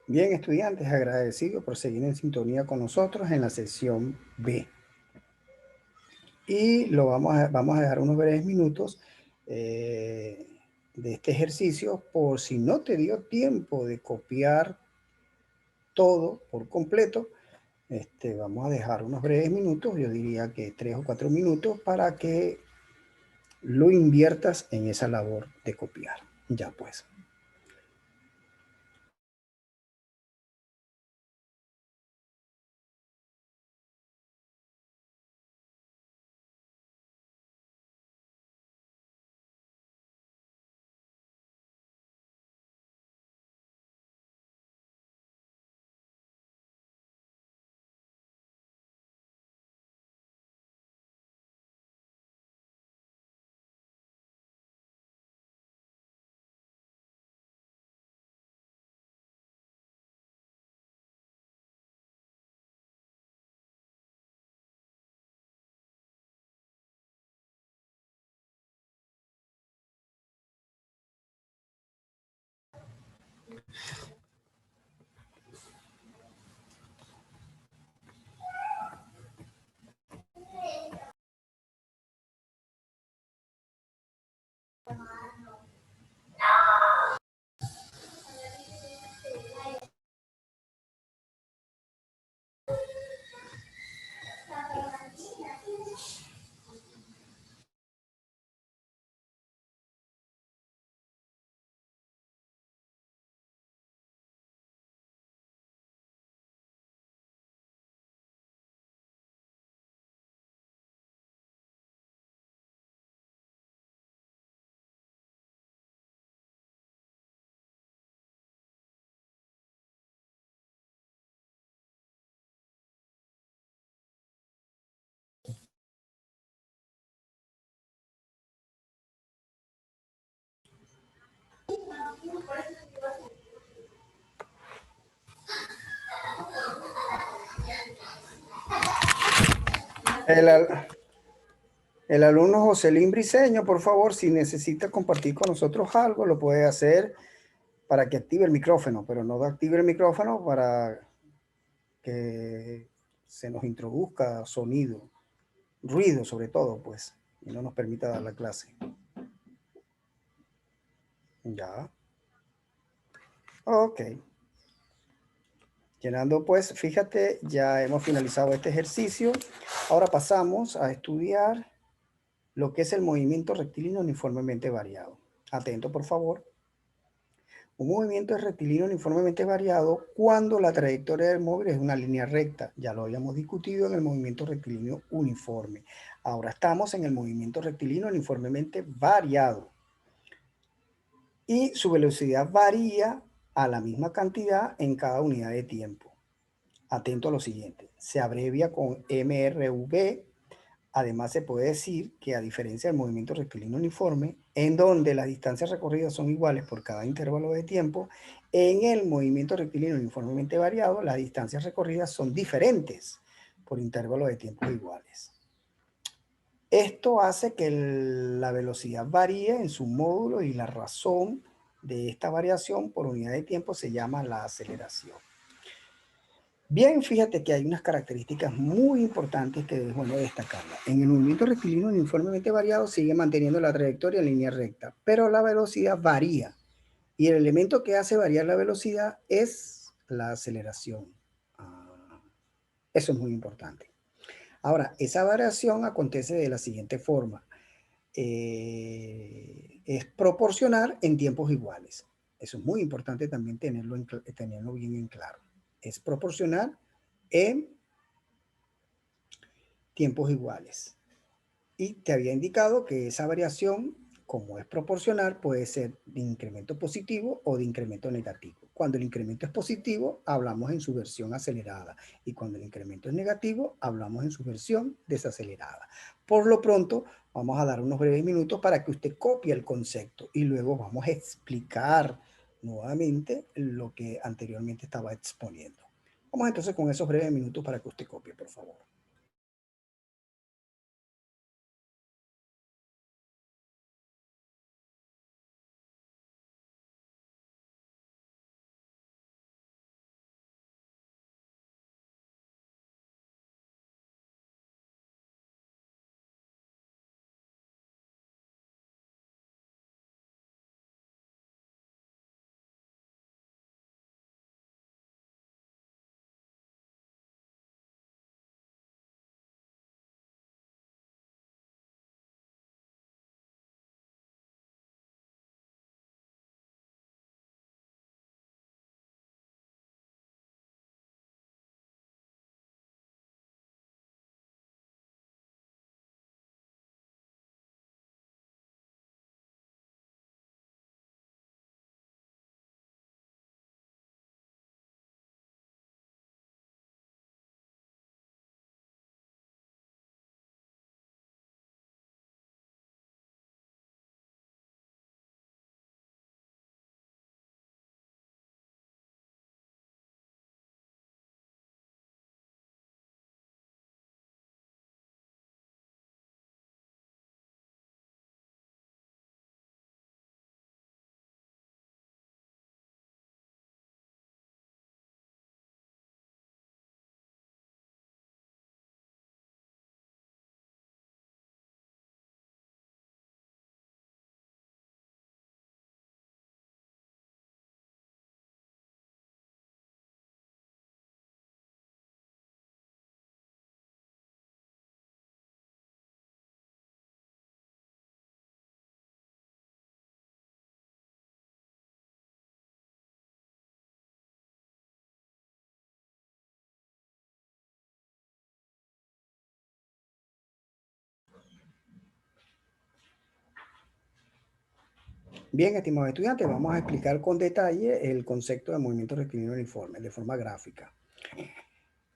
Bien, estudiantes, agradecido por seguir en sintonía con nosotros en la sesión B. Y vamos a dejar unos breves minutos de este ejercicio por si no te dio tiempo de copiar todo por completo. Vamos a dejar unos breves minutos, yo diría que 3 o 4 minutos, para que lo inviertas en esa labor de copiar. Ya pues. El, el alumno Joselín Briceño, por favor, si necesita compartir con nosotros algo, lo puede hacer para que active el micrófono, pero no active el micrófono para que se nos introduzca sonido, ruido sobre todo, pues, y no nos permita dar la clase. Ya. Ok. Llenando, pues, fíjate, ya hemos finalizado este ejercicio. Ahora pasamos a estudiar lo que es el movimiento rectilíneo uniformemente variado. Atento, por favor. Un movimiento es rectilíneo uniformemente variado cuando la trayectoria del móvil es una línea recta. Ya lo habíamos discutido en el movimiento rectilíneo uniforme. Ahora estamos en el movimiento rectilíneo uniformemente variado. Y su velocidad varía a la misma cantidad en cada unidad de tiempo. Atento a lo siguiente. Se abrevia con MRV. Además, se puede decir que a diferencia del movimiento rectilíneo uniforme, en donde las distancias recorridas son iguales por cada intervalo de tiempo, en el movimiento rectilíneo uniformemente variado, las distancias recorridas son diferentes por intervalos de tiempo iguales. Esto hace que la velocidad varíe en su módulo y la razón de esta variación por unidad de tiempo se llama la aceleración. Bien, fíjate que hay unas características muy importantes que es bueno destacarlas. En el movimiento rectilíneo uniformemente variado sigue manteniendo la trayectoria en línea recta, pero la velocidad varía. Y el elemento que hace variar la velocidad es la aceleración. Eso es muy importante. Ahora, esa variación acontece de la siguiente forma. Es proporcional en tiempos iguales. Eso es muy importante también tenerlo bien en claro. Es proporcional en tiempos iguales. Y te había indicado que esa variación, como es proporcional, puede ser de incremento positivo o de incremento negativo. Cuando el incremento es positivo, hablamos en su versión acelerada. Y cuando el incremento es negativo, hablamos en su versión desacelerada. Por lo pronto, vamos a dar unos breves minutos para que usted copie el concepto y luego vamos a explicar nuevamente lo que anteriormente estaba exponiendo. Vamos entonces con esos breves minutos para que usted copie, por favor. Bien, estimados estudiantes, vamos a explicar con detalle el concepto de movimiento rectilíneo uniforme de forma gráfica.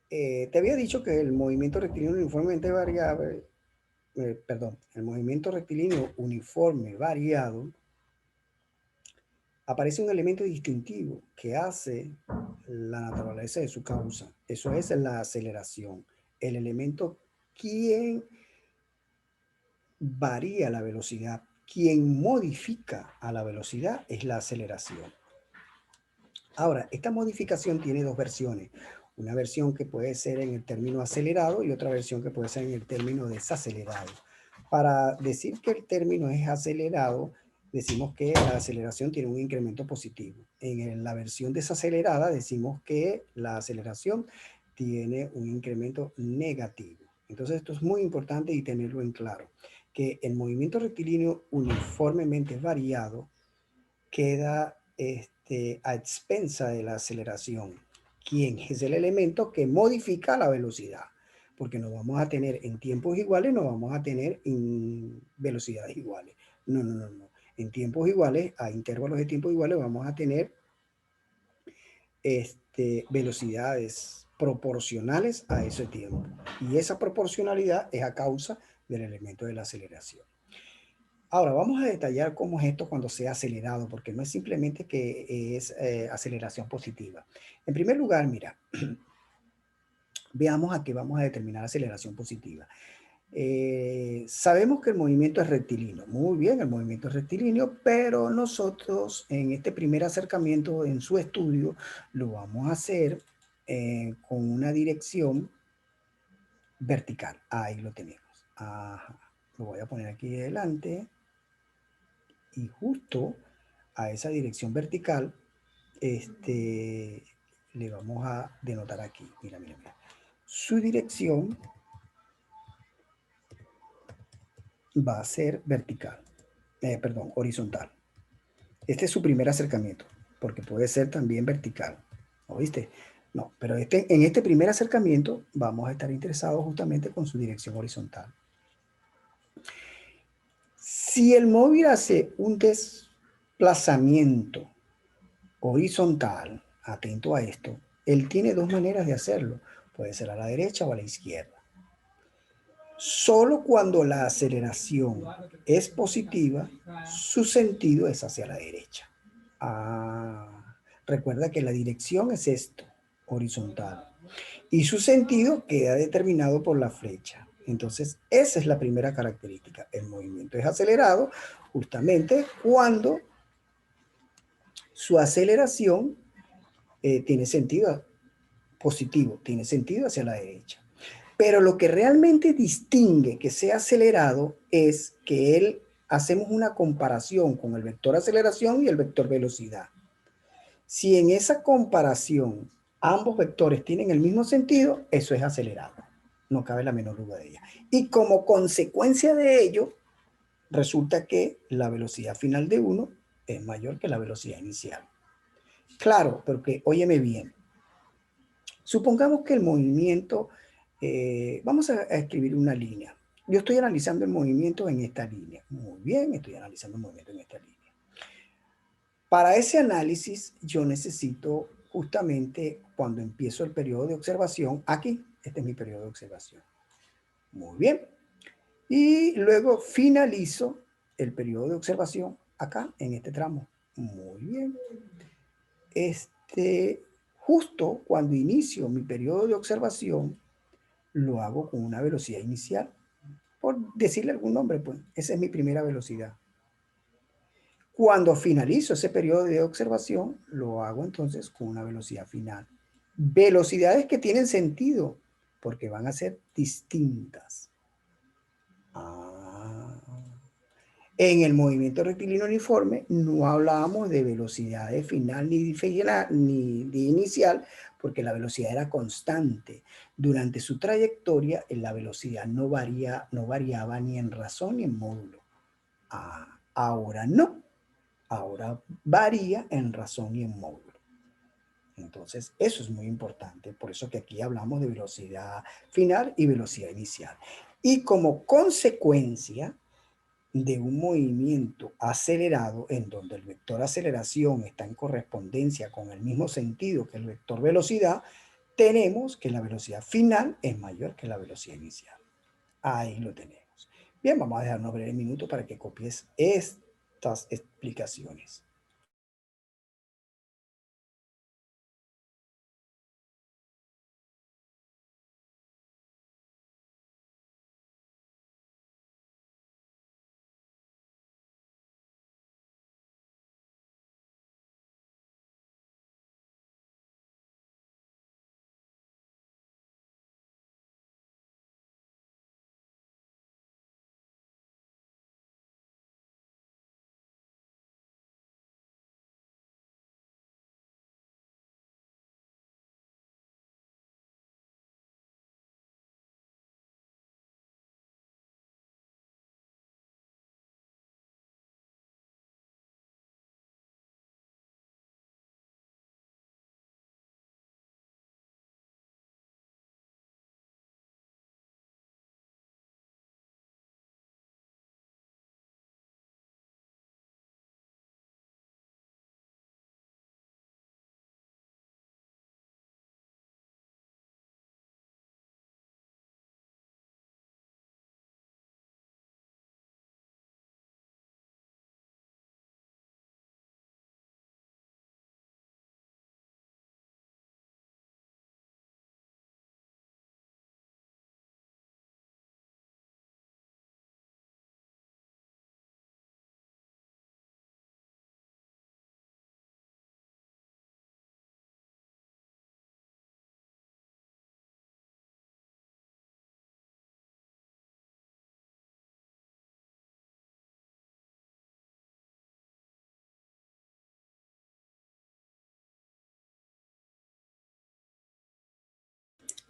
Te había dicho que el movimiento rectilíneo uniformemente variable, el movimiento rectilíneo uniforme variado, aparece un elemento distintivo que hace la naturaleza de su causa. Eso es la aceleración. El elemento quien varía la velocidad, quien modifica a la velocidad es la aceleración. Ahora, esta modificación tiene dos versiones. Una versión que puede ser en el término acelerado y otra versión que puede ser en el término desacelerado. Para decir que el término es acelerado, decimos que la aceleración tiene un incremento positivo. En la versión desacelerada decimos que la aceleración tiene un incremento negativo. Entonces esto es muy importante y tenerlo en claro, que el movimiento rectilíneo uniformemente variado queda a expensa de la aceleración, quien es el elemento que modifica la velocidad, porque no vamos a tener en tiempos iguales, no vamos a tener en velocidades iguales. No, no, no, no. En tiempos iguales, a intervalos de tiempo iguales, vamos a tener velocidades proporcionales a ese tiempo. Y esa proporcionalidad es a causa del elemento de la aceleración. Ahora, vamos a detallar cómo es esto cuando sea acelerado, porque no es simplemente que es aceleración positiva. En primer lugar, mira, veamos a qué vamos a determinar aceleración positiva. Sabemos que el movimiento es rectilíneo. Muy bien, el movimiento es rectilíneo, pero nosotros en este primer acercamiento, en su estudio, lo vamos a hacer con una dirección vertical. Ahí lo tenemos. Ajá. Lo voy a poner aquí adelante. Y justo a esa dirección vertical, le vamos a denotar aquí. Mira, mira, mira. Su dirección va a ser vertical, perdón, horizontal. Este es su primer acercamiento, porque puede ser también vertical. ¿Oíste? No, pero en este primer acercamiento vamos a estar interesados justamente con su dirección horizontal. Si el móvil hace un desplazamiento horizontal, atento a esto, él tiene dos maneras de hacerlo. Puede ser a la derecha o a la izquierda. Solo cuando la aceleración es positiva, su sentido es hacia la derecha. Recuerda que la dirección es esto, horizontal. Y su sentido queda determinado por la flecha. Entonces, esa es la primera característica. El movimiento es acelerado justamente cuando su aceleración tiene sentido positivo, tiene sentido hacia la derecha. Pero lo que realmente distingue que sea acelerado es que hacemos una comparación con el vector aceleración y el vector velocidad. Si en esa comparación ambos vectores tienen el mismo sentido, eso es acelerado. No cabe la menor duda de ella. Y como consecuencia de ello, resulta que la velocidad final de uno es mayor que la velocidad inicial. Claro, porque óyeme bien. Supongamos que el movimiento, vamos a escribir una línea. Yo estoy analizando el movimiento en esta línea. Muy bien, estoy analizando el movimiento en esta línea. Para ese análisis yo necesito justamente cuando empiezo el periodo de observación, aquí, este es mi periodo de observación. Muy bien. Y luego finalizo el periodo de observación acá, en este tramo. Muy bien. Justo cuando inicio mi periodo de observación, lo hago con una velocidad inicial. Por decirle algún nombre, pues, esa es mi primera velocidad. Cuando finalizo ese periodo de observación, lo hago entonces con una velocidad final. Velocidades que tienen sentido, porque van a ser distintas. En el movimiento rectilíneo uniforme no hablábamos de velocidad de final ni de inicial, porque la velocidad era constante. Durante su trayectoria, la velocidad no variaba ni en razón ni en módulo. Ahora no. Ahora varía en razón y en módulo. Entonces, eso es muy importante. Por eso que aquí hablamos de velocidad final y velocidad inicial. Y como consecuencia, de un movimiento acelerado en donde el vector aceleración está en correspondencia con el mismo sentido que el vector velocidad, tenemos que la velocidad final es mayor que la velocidad inicial. Ahí lo tenemos. Bien, vamos a dejarnos breve minuto para que copies estas explicaciones.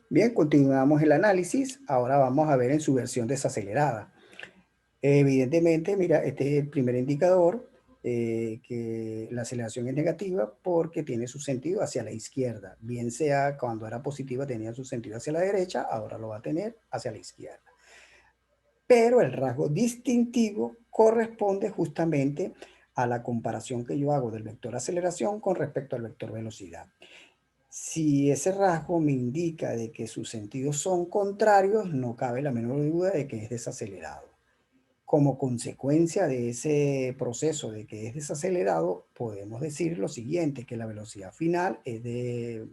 Bien, continuamos el análisis. Ahora vamos a ver en su versión desacelerada. Evidentemente, mira, este es el primer indicador, que la aceleración es negativa porque tiene su sentido hacia la izquierda. Bien sea cuando era positiva tenía su sentido hacia la derecha, ahora lo va a tener hacia la izquierda. Pero el rasgo distintivo corresponde justamente a la comparación que yo hago del vector aceleración con respecto al vector velocidad. Si ese rasgo me indica de que sus sentidos son contrarios, no cabe la menor duda de que es desacelerado. Como consecuencia de ese proceso de que es desacelerado, podemos decir lo siguiente, que la velocidad final es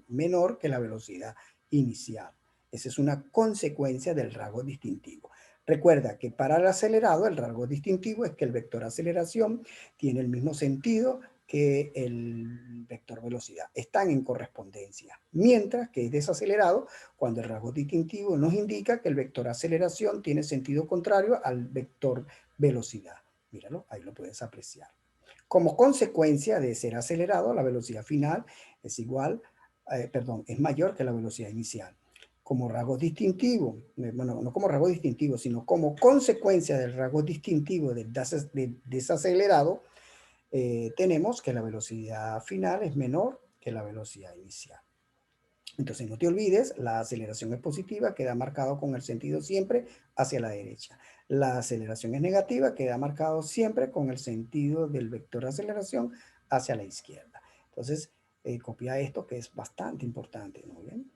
menor que la velocidad inicial. Esa es una consecuencia del rasgo distintivo. Recuerda que para el acelerado, el rasgo distintivo es que el vector aceleración tiene el mismo sentido que el vector velocidad. Están en correspondencia. Mientras que es desacelerado cuando el rasgo distintivo nos indica que el vector aceleración tiene sentido contrario al vector velocidad. Míralo, ahí lo puedes apreciar. Como consecuencia de ser acelerado, la velocidad final es igual, es mayor que la velocidad inicial. Como rasgo distintivo, bueno, no como rasgo distintivo, sino como consecuencia del rasgo distintivo del desacelerado, tenemos que la velocidad final es menor que la velocidad inicial. Entonces no te olvides, la aceleración es positiva, queda marcado con el sentido siempre hacia la derecha. La aceleración es negativa, queda marcado siempre con el sentido del vector de aceleración hacia la izquierda. Entonces, copia esto que es bastante importante, ¿no? Bien.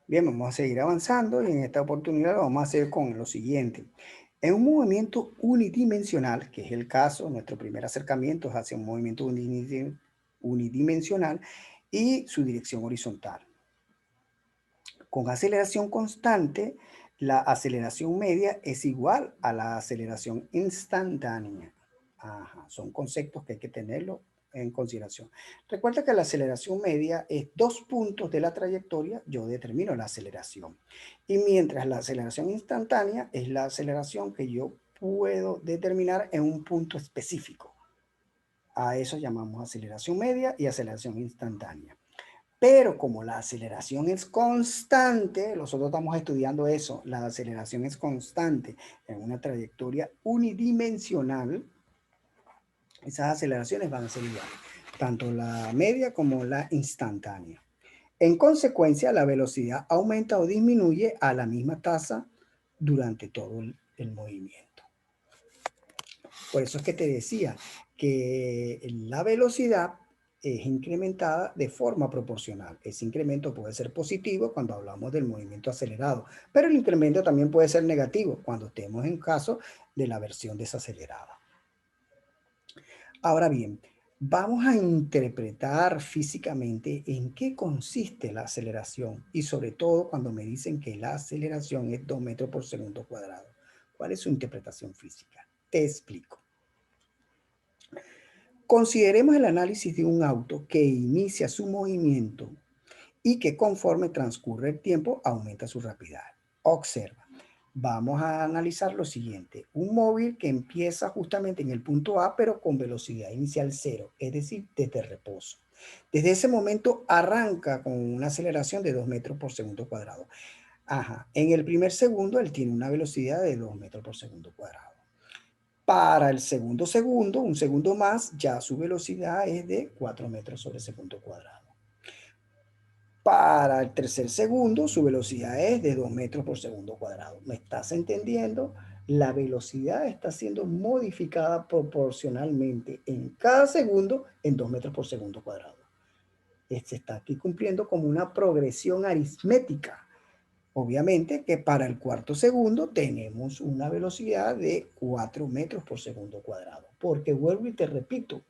Bien, vamos a seguir avanzando y en esta oportunidad lo vamos a hacer con lo siguiente. En un movimiento unidimensional, que es el caso, nuestro primer acercamiento es hacia un movimiento unidimensional y su dirección horizontal. Con aceleración constante, la aceleración media es igual a la aceleración instantánea. Ajá, son conceptos que hay que tenerlo en consideración. Recuerda que la aceleración media es 2 puntos de la trayectoria, yo determino la aceleración. Y mientras la aceleración instantánea es la aceleración que yo puedo determinar en un punto específico. A eso llamamos aceleración media y aceleración instantánea. Pero como la aceleración es constante, nosotros estamos estudiando eso, la aceleración es constante en una trayectoria unidimensional, esas aceleraciones van a ser iguales, tanto la media como la instantánea. En consecuencia, la velocidad aumenta o disminuye a la misma tasa durante todo el movimiento. Por eso es que te decía que la velocidad es incrementada de forma proporcional. Ese incremento puede ser positivo cuando hablamos del movimiento acelerado, pero el incremento también puede ser negativo cuando estemos en caso de la versión desacelerada. Ahora bien, vamos a interpretar físicamente en qué consiste la aceleración y sobre todo cuando me dicen que la aceleración es 2 metros por segundo cuadrado. ¿Cuál es su interpretación física? Te explico. Consideremos el análisis de un auto que inicia su movimiento y que conforme transcurre el tiempo aumenta su rapidez. Observa, vamos a analizar lo siguiente. Un móvil que empieza justamente en el punto A pero con velocidad inicial cero, es decir, desde reposo. Desde ese momento arranca con una aceleración de 2 metros por segundo cuadrado. Ajá. En el primer segundo él tiene una velocidad de 2 metros por segundo cuadrado. Para el segundo segundo, un segundo más, ya su velocidad es de 4 metros sobre segundo cuadrado. Para el tercer segundo, su velocidad es de 2 metros por segundo cuadrado. ¿Me estás entendiendo? La velocidad está siendo modificada proporcionalmente en cada segundo en 2 metros por segundo cuadrado. Se está aquí cumpliendo como una progresión aritmética. Obviamente que para el cuarto segundo tenemos una velocidad de 4 metros por segundo cuadrado. Porque vuelvo y te repito,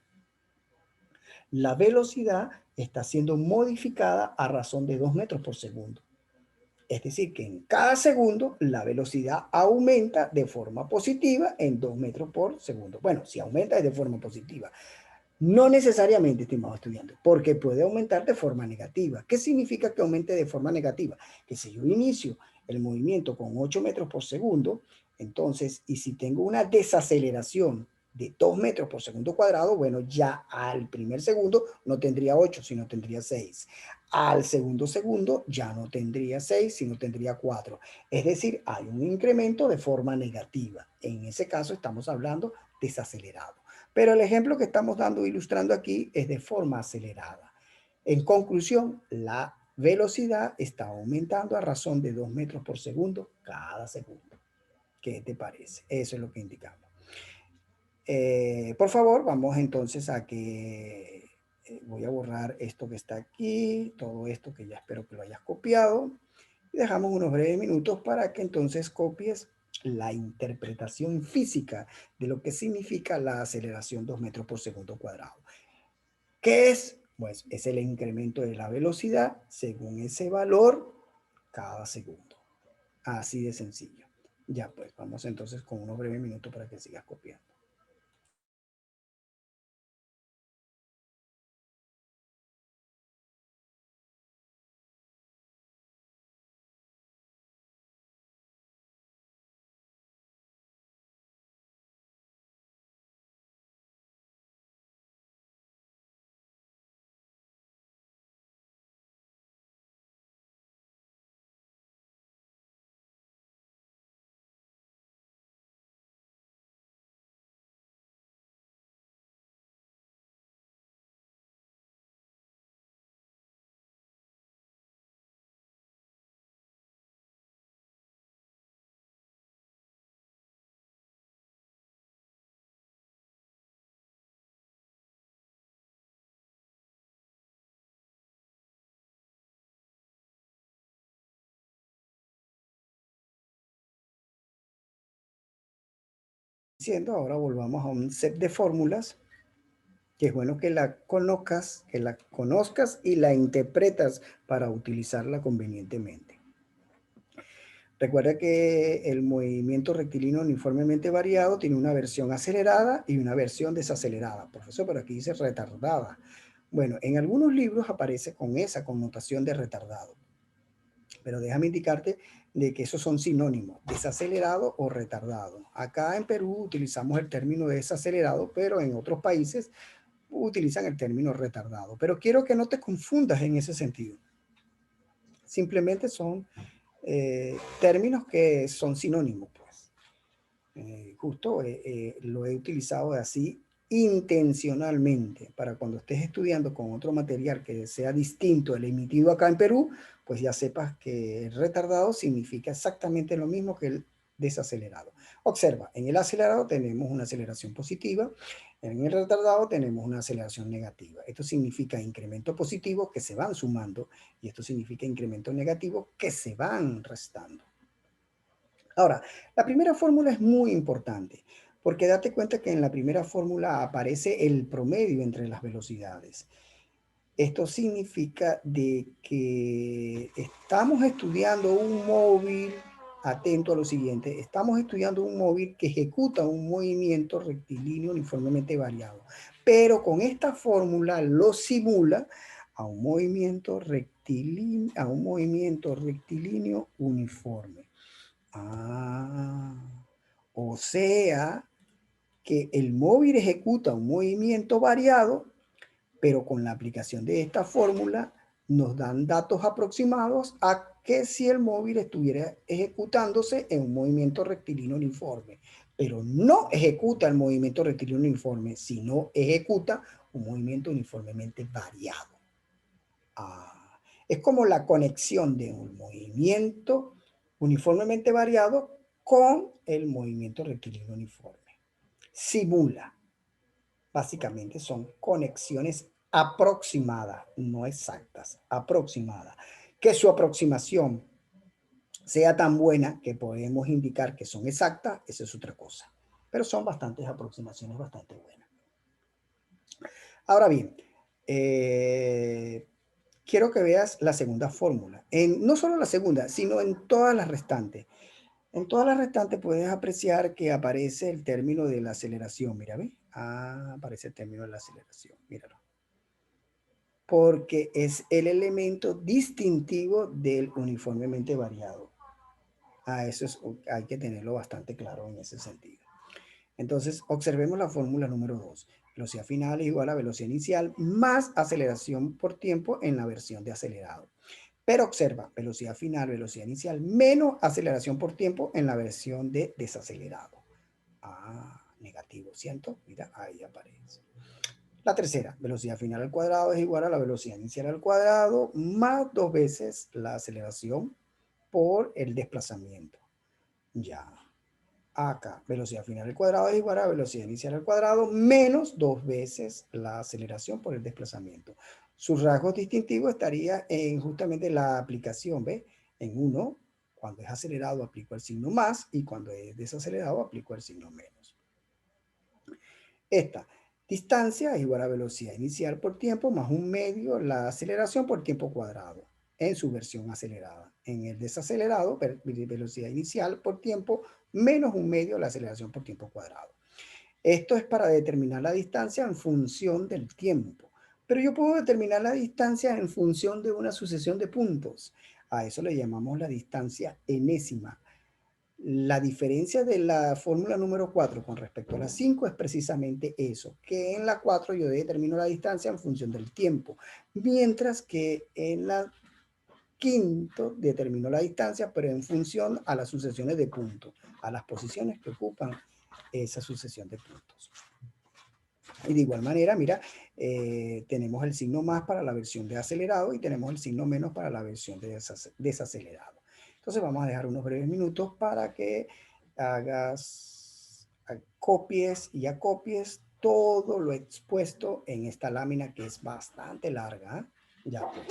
la velocidad está siendo modificada a razón de 2 metros por segundo. Es decir, que en cada segundo la velocidad aumenta de forma positiva en 2 metros por segundo. Bueno, si aumenta es de forma positiva. No necesariamente, estimado estudiante, porque puede aumentar de forma negativa. ¿Qué significa que aumente de forma negativa? Que si yo inicio el movimiento con 8 metros por segundo, entonces, y si tengo una desaceleración de 2 metros por segundo cuadrado, bueno, ya al primer segundo no tendría 8, sino tendría 6. Al segundo segundo ya no tendría 6, sino tendría 4. Es decir, hay un incremento de forma negativa. En ese caso estamos hablando desacelerado. Pero el ejemplo que estamos dando, ilustrando aquí, es de forma acelerada. En conclusión, la velocidad está aumentando a razón de 2 metros por segundo cada segundo. ¿Qué te parece? Eso es lo que indicamos. Por favor, vamos entonces a que voy a borrar esto que está aquí, todo esto que ya espero que lo hayas copiado. Y dejamos unos breves minutos para que entonces copies la interpretación física de lo que significa la aceleración 2 metros por segundo cuadrado. ¿Qué es? Pues es el incremento de la velocidad según ese valor cada segundo. Así de sencillo. Ya pues, vamos entonces con unos breves minutos para que sigas copiando. diciendo, ahora volvamos a un set de fórmulas que es bueno que la conozcas y la interpretas para utilizarla convenientemente. Recuerda que el movimiento rectilíneo uniformemente variado tiene una versión acelerada y una versión desacelerada. Profesor, pero aquí dice retardada. Bueno, en algunos libros aparece con esa connotación de retardado. Pero déjame indicarte de que esos son sinónimos, desacelerado o retardado. Acá en Perú utilizamos el término desacelerado, pero en otros países utilizan el término retardado. Pero quiero que no te confundas en ese sentido. Simplemente son términos que son sinónimos, pues. Justo lo he utilizado así intencionalmente para cuando estés estudiando con otro material que sea distinto al emitido acá en Perú, pues ya sepas que el retardado significa exactamente lo mismo que el desacelerado. Observa, en el acelerado tenemos una aceleración positiva, en el retardado tenemos una aceleración negativa. Esto significa incremento positivo que se van sumando y esto significa incremento negativo que se van restando. Ahora, la primera fórmula es muy importante porque date cuenta que en la primera fórmula aparece el promedio entre las velocidades. Esto significa de que estamos estudiando un móvil, atento a lo siguiente, estamos estudiando un móvil que ejecuta un movimiento rectilíneo uniformemente variado, pero con esta fórmula lo simula a un movimiento rectilíneo uniforme. O sea que el móvil ejecuta un movimiento variado, pero con la aplicación de esta fórmula nos dan datos aproximados a que si el móvil estuviera ejecutándose en un movimiento rectilíneo uniforme, pero no ejecuta el movimiento rectilíneo uniforme, sino ejecuta un movimiento uniformemente variado. Es como la conexión de un movimiento uniformemente variado con el movimiento rectilíneo uniforme. Simula. Básicamente son conexiones aproximadas, no exactas, aproximadas. Que su aproximación sea tan buena que podemos indicar que son exactas, esa es otra cosa. Pero son bastantes aproximaciones bastante buenas. Ahora bien, quiero que veas la segunda fórmula. No solo la segunda, sino en todas las restantes. En todas las restantes puedes apreciar que aparece el término de la aceleración. Mira, ¿ves? Aparece el término de la aceleración. Míralo. Porque es el elemento distintivo del uniformemente variado. Eso hay que tenerlo bastante claro en ese sentido. Entonces, observemos la fórmula número 2. Velocidad final es igual a velocidad inicial más aceleración por tiempo en la versión de acelerado. Pero observa, velocidad final, velocidad inicial, menos aceleración por tiempo en la versión de desacelerado. Negativo, ¿cierto? Mira, ahí aparece. La tercera, velocidad final al cuadrado es igual a la velocidad inicial al cuadrado más 2 veces la aceleración por el desplazamiento. Ya. Acá, velocidad final al cuadrado es igual a velocidad inicial al cuadrado menos 2 veces la aceleración por el desplazamiento. Sus rasgos distintivos estaría en justamente la aplicación, ¿ve? En uno, cuando es acelerado aplico el signo más y cuando es desacelerado aplico el signo menos. Esta distancia es igual a velocidad inicial por tiempo más un medio la aceleración por tiempo cuadrado en su versión acelerada. En el desacelerado, velocidad inicial por tiempo menos un medio la aceleración por tiempo cuadrado. Esto es para determinar la distancia en función del tiempo. Pero yo puedo determinar la distancia en función de una sucesión de puntos. A eso le llamamos la distancia enésima. La diferencia de la fórmula número 4 con respecto a la 5 es precisamente eso, que en la 4 yo determino la distancia en función del tiempo, mientras que en la quinto determino la distancia, pero en función a las sucesiones de puntos, a las posiciones que ocupan esa sucesión de puntos. Y de igual manera, mira, tenemos el signo más para la versión de acelerado y tenemos el signo menos para la versión de desacelerado. Entonces vamos a dejar unos breves minutos para que copies y acopies todo lo expuesto en esta lámina que es bastante larga. Ya pues.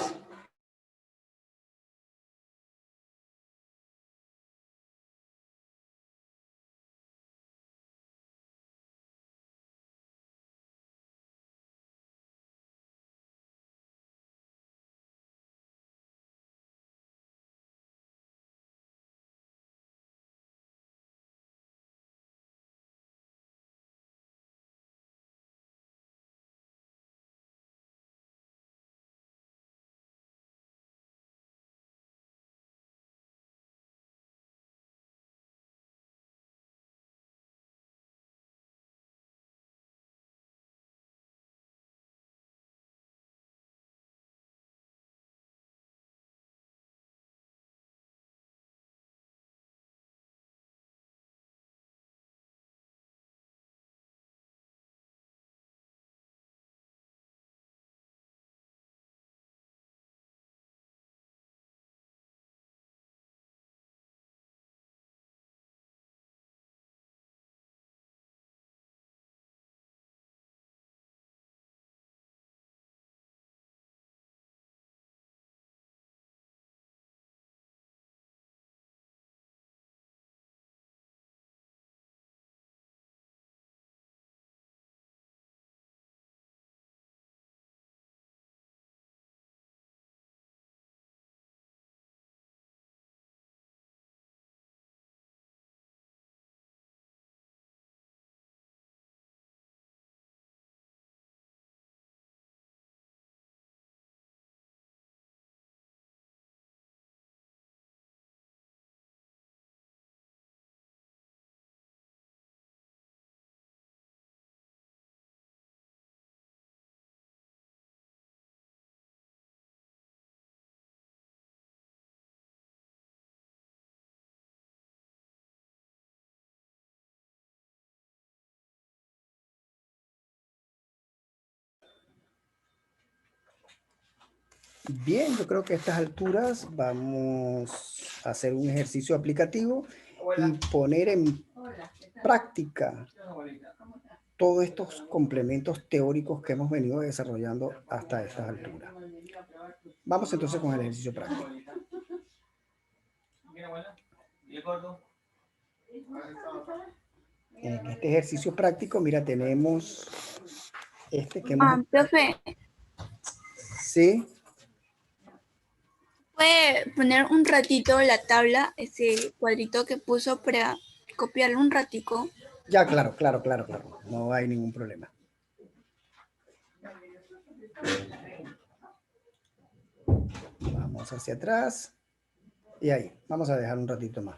Bien, yo creo que a estas alturas vamos a hacer un ejercicio aplicativo y poner en práctica todos estos complementos teóricos que hemos venido desarrollando hasta estas alturas. Vamos entonces con el ejercicio práctico. En este ejercicio práctico, mira, tenemos este que hemos... Profe, Sí, ¿puede poner un ratito la tabla, ese cuadrito que puso para copiarlo un ratico? ya, claro. No hay ningún problema. Vamos hacia atrás. Y ahí, vamos a dejar un ratito más.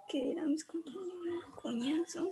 ¿Qué dirán mis compañeros? Coñazo.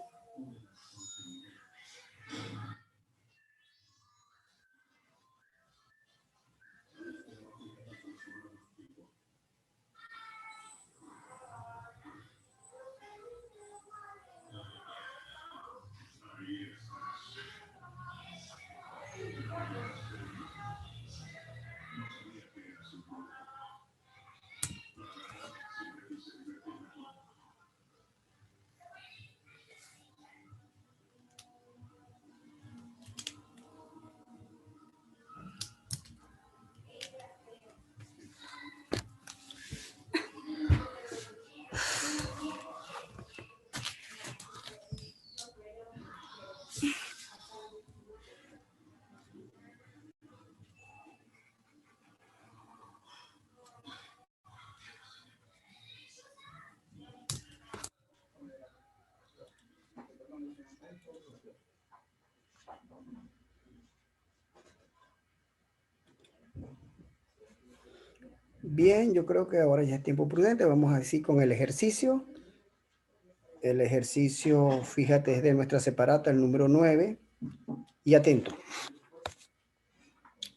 Bien, yo creo que ahora ya es tiempo prudente. Vamos a decir con el ejercicio. El ejercicio, fíjate, es de nuestra separata, el número 9. Y atento.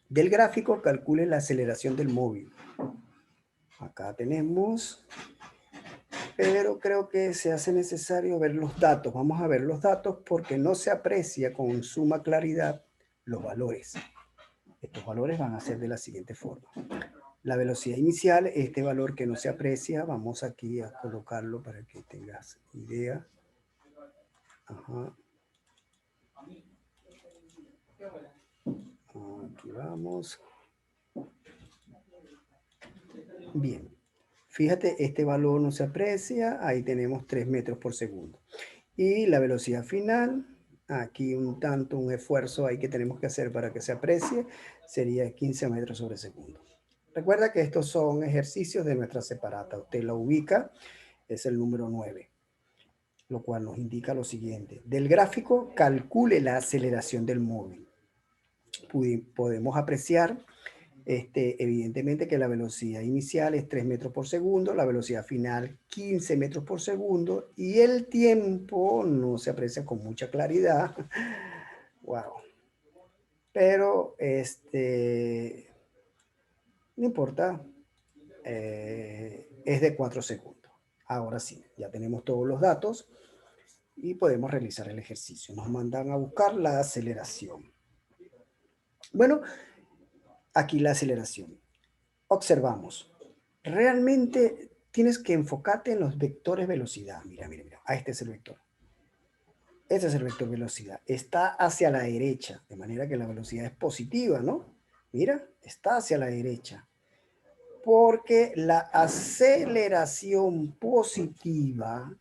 Del gráfico calcule la aceleración del móvil. Acá tenemos, pero creo que se hace necesario ver los datos. Vamos a ver los datos porque no se aprecia con suma claridad los valores. Estos valores van a ser de la siguiente forma. La velocidad inicial, este valor que no se aprecia, vamos aquí a colocarlo para que tengas idea. Ajá. Aquí vamos. Bien. Fíjate, este valor no se aprecia. Ahí tenemos 3 metros por segundo. Y la velocidad final, Aquí un esfuerzo ahí que tenemos que hacer para que se aprecie, sería 15 metros sobre segundo. Recuerda que estos son ejercicios de nuestra separata. Usted lo ubica, es el número 9, lo cual nos indica lo siguiente. Del gráfico, calcule la aceleración del móvil. Podemos apreciar evidentemente que la velocidad inicial es 3 metros por segundo, la velocidad final 15 metros por segundo y el tiempo no se aprecia con mucha claridad. Wow. Pero no importa, es de 4 segundos. Ahora sí, ya tenemos todos los datos y podemos realizar el ejercicio. Nos mandan a buscar la aceleración. Bueno, aquí la aceleración. Observamos. Realmente tienes que enfocarte en los vectores velocidad. Mira, mira, mira. Este es el vector. Este es el vector velocidad. Está hacia la derecha, de manera que la velocidad es positiva, ¿no? Mira, está hacia la derecha. Porque la aceleración positiva,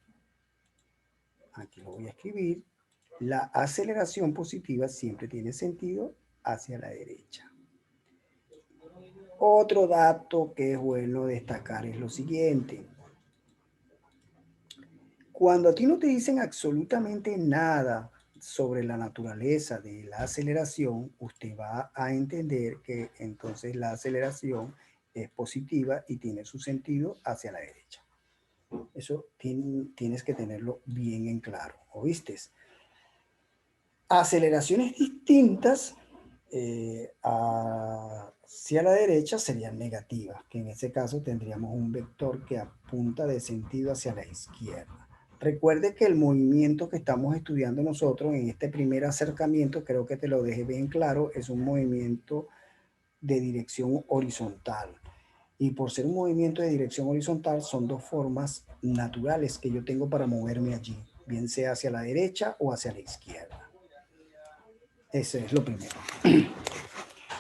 aquí lo voy a escribir, la aceleración positiva siempre tiene sentido hacia la derecha. Otro dato que es bueno destacar es lo siguiente. Cuando a ti no te dicen absolutamente nada sobre la naturaleza de la aceleración, usted va a entender que entonces la aceleración es positiva y tiene su sentido hacia la derecha. Eso tienes que tenerlo bien en claro, ¿oíste? Aceleraciones distintas hacia la derecha serían negativas, que en ese caso tendríamos un vector que apunta de sentido hacia la izquierda. Recuerde que el movimiento que estamos estudiando nosotros en este primer acercamiento, creo que te lo dejé bien claro, es un movimiento de dirección horizontal. Y por ser un movimiento de dirección horizontal, son dos formas naturales que yo tengo para moverme allí, bien sea hacia la derecha o hacia la izquierda. Ese es lo primero.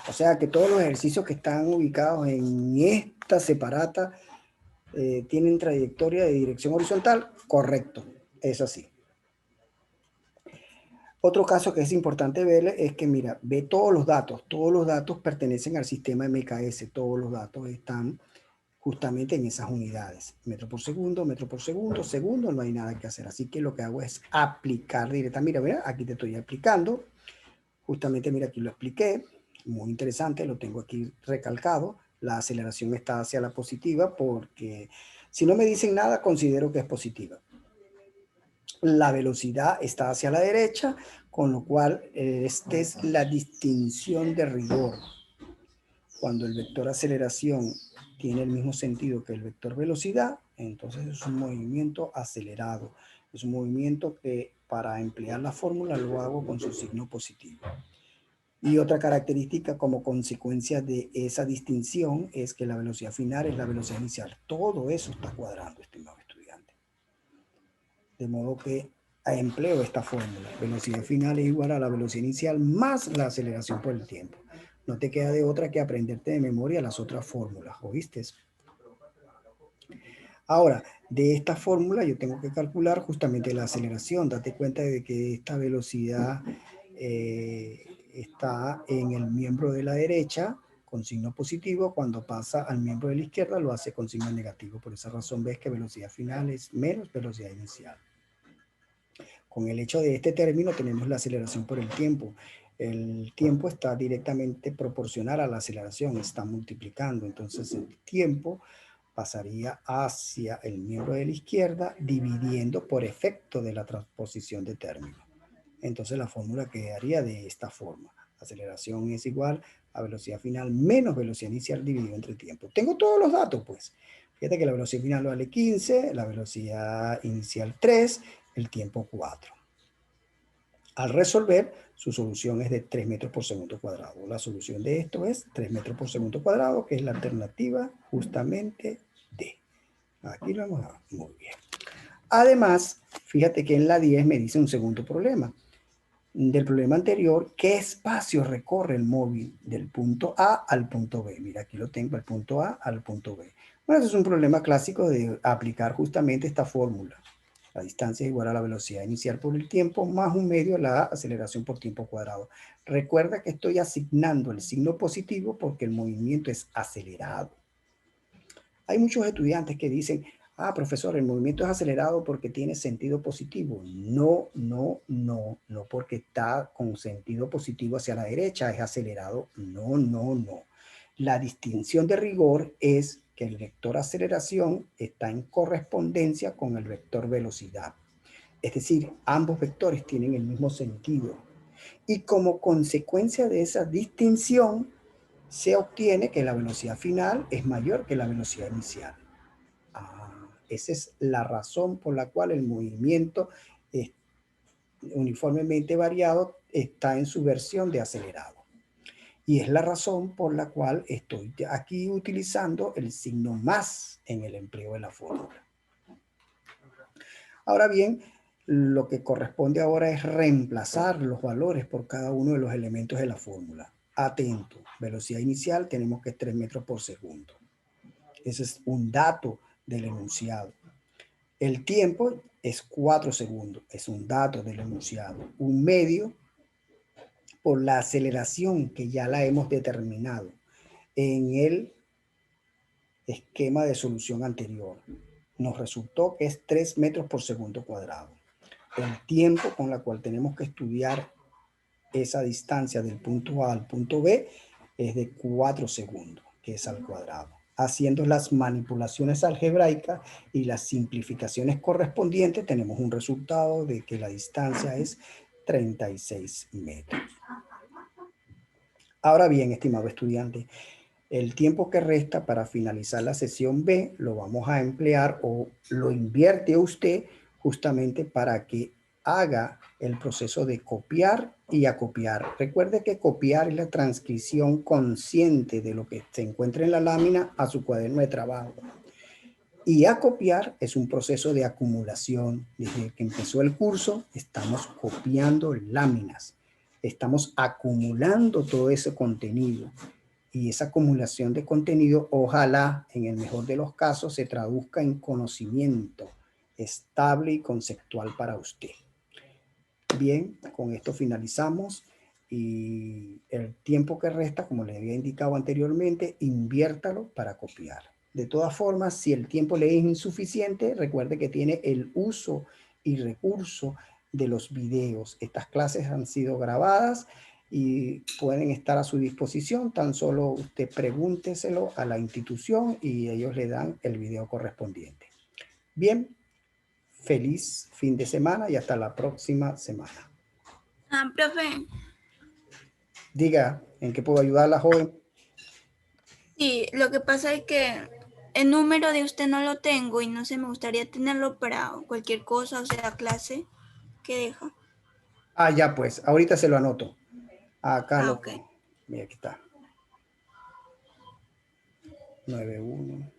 O sea que todos los ejercicios que están ubicados en esta separata tienen trayectoria de dirección horizontal. Correcto, es así. Otro caso que es importante ver es que, mira, ve todos los datos pertenecen al sistema MKS, todos los datos están justamente en esas unidades, metro por segundo, segundo, no hay nada que hacer, así que lo que hago es aplicar directamente, mira, aquí te estoy aplicando, justamente mira, aquí lo expliqué, muy interesante, lo tengo aquí recalcado, la aceleración está hacia la positiva porque si no me dicen nada, considero que es positiva. La velocidad está hacia la derecha, con lo cual esta es la distinción de rigor. Cuando el vector aceleración tiene el mismo sentido que el vector velocidad, entonces es un movimiento acelerado. Es un movimiento que para emplear la fórmula lo hago con su signo positivo. Y otra característica como consecuencia de esa distinción es que la velocidad final es la velocidad inicial. Todo eso está cuadrando, estimado estudiante. De modo que empleo esta fórmula. Velocidad final es igual a la velocidad inicial más la aceleración por el tiempo. No te queda de otra que aprenderte de memoria las otras fórmulas, ¿oíste? Ahora, de esta fórmula yo tengo que calcular justamente la aceleración. Date cuenta de que esta velocidad está en el miembro de la derecha con signo positivo. Cuando pasa al miembro de la izquierda lo hace con signo negativo. Por esa razón ves que velocidad final es menos velocidad inicial. Con el hecho de este término tenemos la aceleración por el tiempo. El tiempo está directamente proporcional a la aceleración, está multiplicando. Entonces el tiempo pasaría hacia el miembro de la izquierda dividiendo por efecto de la transposición de término. Entonces la fórmula quedaría de esta forma. Aceleración es igual a velocidad final menos velocidad inicial dividido entre tiempo. Tengo todos los datos, pues. Fíjate que la velocidad final vale 15, la velocidad inicial 3, el tiempo 4. Al resolver, su solución es de 3 metros por segundo cuadrado. La solución de esto es 3 metros por segundo cuadrado, que es la alternativa justamente D. Aquí lo hemos dado. Muy bien. Además, fíjate que en la 10 me dice un segundo problema. Del problema anterior, ¿qué espacio recorre el móvil del punto A al punto B? Mira, aquí lo tengo, el punto A al punto B. Bueno, eso es un problema clásico de aplicar justamente esta fórmula. La distancia es igual a la velocidad inicial por el tiempo más un medio la aceleración por tiempo cuadrado. Recuerda que estoy asignando el signo positivo porque el movimiento es acelerado. Hay muchos estudiantes que dicen, ah, profesor, el movimiento es acelerado porque tiene sentido positivo. No, no, no, no porque está con sentido positivo hacia la derecha, es acelerado. No, no, no. La distinción de rigor es que el vector aceleración está en correspondencia con el vector velocidad. Es decir, ambos vectores tienen el mismo sentido. Y como consecuencia de esa distinción, se obtiene que la velocidad final es mayor que la velocidad inicial. Esa es la razón por la cual el movimiento uniformemente variado está en su versión de acelerado. Y es la razón por la cual estoy aquí utilizando el signo más en el empleo de la fórmula. Ahora bien, lo que corresponde ahora es reemplazar los valores por cada uno de los elementos de la fórmula. Atento, velocidad inicial tenemos que es 3 metros por segundo. Ese es un dato del enunciado. El tiempo es 4 segundos, es un dato del enunciado. Un medio por la aceleración que ya la hemos determinado en el esquema de solución anterior. Nos resultó que es 3 metros por segundo cuadrado. El tiempo con la cual tenemos que estudiar esa distancia del punto A al punto B es de 4 segundos, que es al cuadrado. Haciendo las manipulaciones algebraicas y las simplificaciones correspondientes, tenemos un resultado de que la distancia es 36 metros. Ahora bien, estimado estudiante, el tiempo que resta para finalizar la sesión B lo vamos a emplear o lo invierte usted justamente para que haga el proceso de copiar y acopiar. Recuerde que copiar es la transcripción consciente de lo que se encuentra en la lámina a su cuaderno de trabajo. Y acopiar es un proceso de acumulación. Desde que empezó el curso estamos copiando láminas. Estamos acumulando todo ese contenido. Y esa acumulación de contenido, ojalá, en el mejor de los casos, se traduzca en conocimiento estable y conceptual para usted. Bien, con esto finalizamos y el tiempo que resta, como les había indicado anteriormente, inviértalo para copiar. De todas formas, si el tiempo le es insuficiente, recuerde que tiene el uso y recurso de los videos. Estas clases han sido grabadas y pueden estar a su disposición. Tan solo usted pregúnteselo a la institución y ellos le dan el video correspondiente. Bien, feliz fin de semana y hasta la próxima semana. Profe, Diga, ¿en qué puedo ayudar a la joven? sí, lo que pasa es que el número de usted no lo tengo y no sé, me gustaría tenerlo para cualquier cosa, o sea, clase que deja. Ah, ya pues, ahorita se lo anoto. Acá Ah, lo, ok. mira, aquí está. 91.